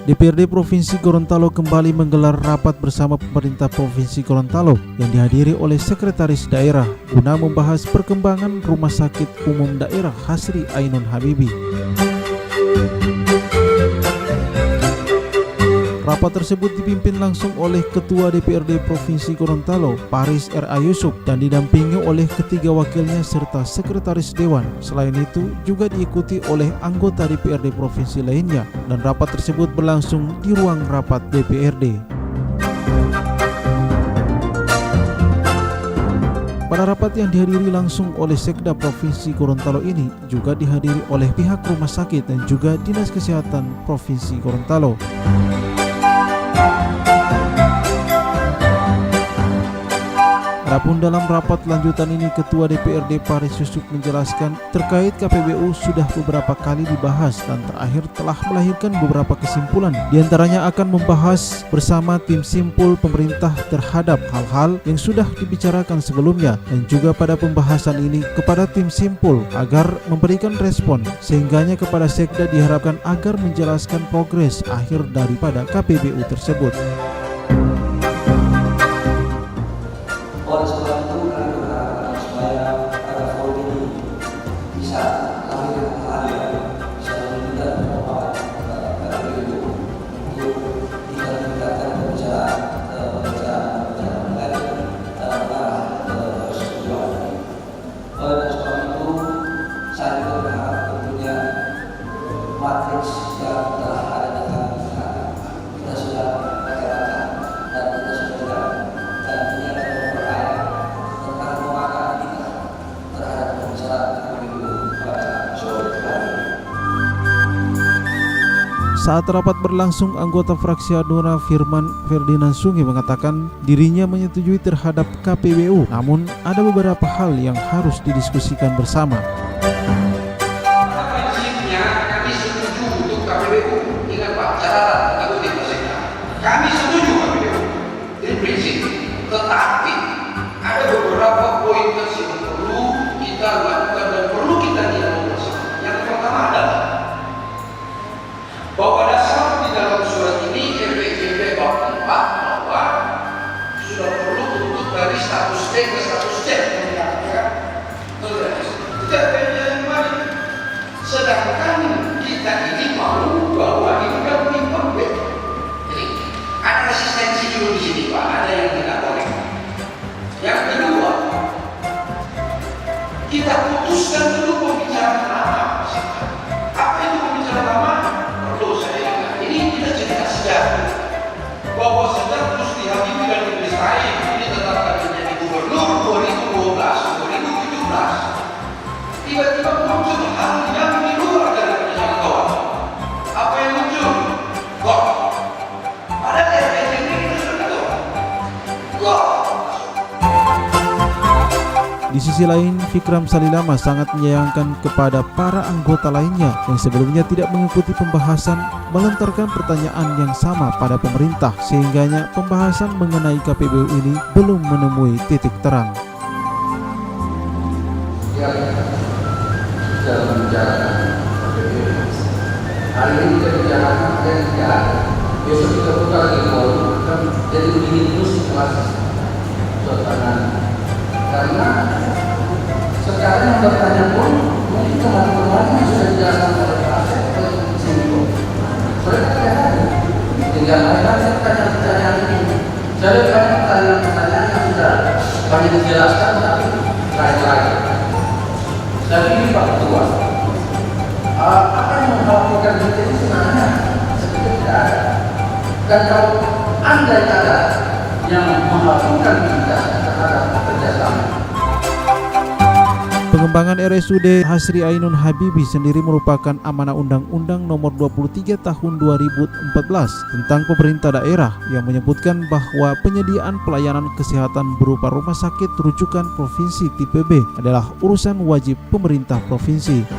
DPRD Provinsi Gorontalo kembali menggelar rapat bersama pemerintah Provinsi Gorontalo yang dihadiri oleh Sekretaris Daerah guna membahas perkembangan Rumah Sakit Umum Daerah Hasri Ainun Habibie. Rapat tersebut dipimpin langsung oleh Ketua DPRD Provinsi Gorontalo, Paris R.A. Yusuf, dan didampingi oleh ketiga wakilnya serta Sekretaris Dewan. Selain itu, juga diikuti oleh anggota DPRD Provinsi lainnya, dan rapat tersebut berlangsung di ruang rapat DPRD. Pada rapat yang dihadiri langsung oleh Sekda Provinsi Gorontalo ini juga dihadiri oleh pihak rumah sakit dan juga Dinas Kesehatan Provinsi Gorontalo. Adapun dalam rapat lanjutan ini, Ketua DPRD Paris Yusuf menjelaskan terkait KPBU sudah beberapa kali dibahas dan terakhir telah melahirkan beberapa kesimpulan. Di antaranya akan membahas bersama tim simpul pemerintah terhadap hal-hal yang sudah dibicarakan sebelumnya, dan juga pada pembahasan ini kepada tim simpul agar memberikan respon, sehingganya kepada Sekda diharapkan agar menjelaskan progres akhir daripada KPBU tersebut. Oleh sebab itu kami berharap supaya pada forum ini bisa lahir hal-hal bisa menunda beberapa KPBU untuk kita tingkatkan pembicaraan mengenai arah persetujuan. Oleh sebab itu saya juga berharap tentunya matriks yang telah ada di tangan kita sudah bicarakan dan kita sudah jalan, dan ini akan memperkaya tentang pemahaman kita terhadap pembicaraan KPBU pada sore hari. Saat rapat berlangsung, anggota fraksi Hanura Firman Ferdinand Sungi mengatakan dirinya menyetujui terhadap KPBU, namun ada beberapa hal yang harus didiskusikan bersama. Prinsipnya kami setuju untuk KPBU. Ingat Pak, catatan mengikuti prosesnya. Kami setuju KPBU. Ini prinsip. Tetapi ada beberapa poin yang perlu kita lakukan dan perlu kita dialog bersama. Yang pertama adalah bahwa dasar di dalam surat ini RPJMD bab 4 bahwa sudah perlu untuk dari status D ke status C, ya kan? Tidak beda kembali. Sedangkan kita ini mau bahwa ini kan menimpa B. Jadi ada resistensi dulu di sini Pak, ada yang tidak boleh. Yang kedua, kita putuskan dulu pembicaraan lama. Apa itu pembicaraan lama? Perlu saya ingat. Ini kita cerita sejarah bahwa sejak Gusti Habibie dan Idris Said ini ditetapkan menjadi gubernur 2012, 2017. Tiba-tiba muncul hal yang di luar dari penjangkauan. Apa yang muncul? Kok? Padahal RPJMD kita sudah tahu. Kok? Di sisi lain, Fikram Salilama sangat menyayangkan kepada para anggota lainnya yang sebelumnya tidak mengikuti pembahasan melontarkan pertanyaan yang sama pada pemerintah, sehingganya pembahasan mengenai KPBU ini belum menemui titik terang. Yang dalam membicarakan KPBU, hari ini kita bicarakan dan tidak ada. Besok kita buka lagi forum, kan jadi begini terus situasi suasana. Karena sekarang yang bertanya pun mungkin teman-teman sudah dijelaskan oleh Pak Asep oleh Simpul. Mereka tidak ada. Tinggal mereka pertanyaan ini. Jadi pertanyaan yang sudah banyak dijelaskan tapi lain lagi. Jadi ini Pak Ketua, apa yang mengkhawatirkan kita ini sebenarnya seperti tidak ada. Dan kalau andai ada yang mengkhawatirkan kita terhadap kerjasama. Pengembangan RSUD Hasri Ainun Habibie sendiri merupakan amanah Undang-Undang Nomor 23 Tahun 2014 tentang pemerintah daerah yang menyebutkan bahwa penyediaan pelayanan kesehatan berupa rumah sakit rujukan provinsi tipe B adalah urusan wajib pemerintah provinsi.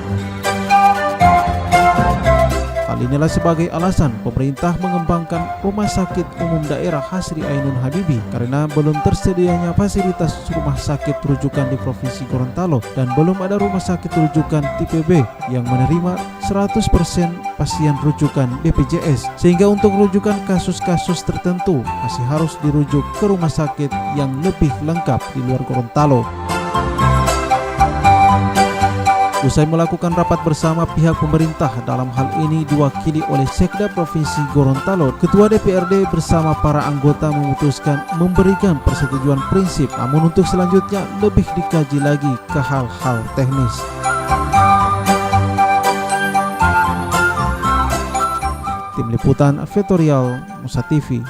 Hal Hal inilah sebagai alasan pemerintah mengembangkan Rumah Sakit Umum Daerah Hasri Ainun Habibie karena belum tersedianya fasilitas rumah sakit rujukan di Provinsi Gorontalo dan belum ada rumah sakit rujukan tipe B yang menerima 100% pasien rujukan BPJS, sehingga untuk rujukan kasus-kasus tertentu masih harus dirujuk ke rumah sakit yang lebih lengkap di luar Gorontalo. Usai melakukan rapat bersama pihak pemerintah, dalam hal ini diwakili oleh Sekda Provinsi Gorontalo, Ketua DPRD bersama para anggota memutuskan memberikan persetujuan prinsip, namun untuk selanjutnya lebih dikaji lagi ke hal-hal teknis. Tim Liputan Vetorial Nusa TV.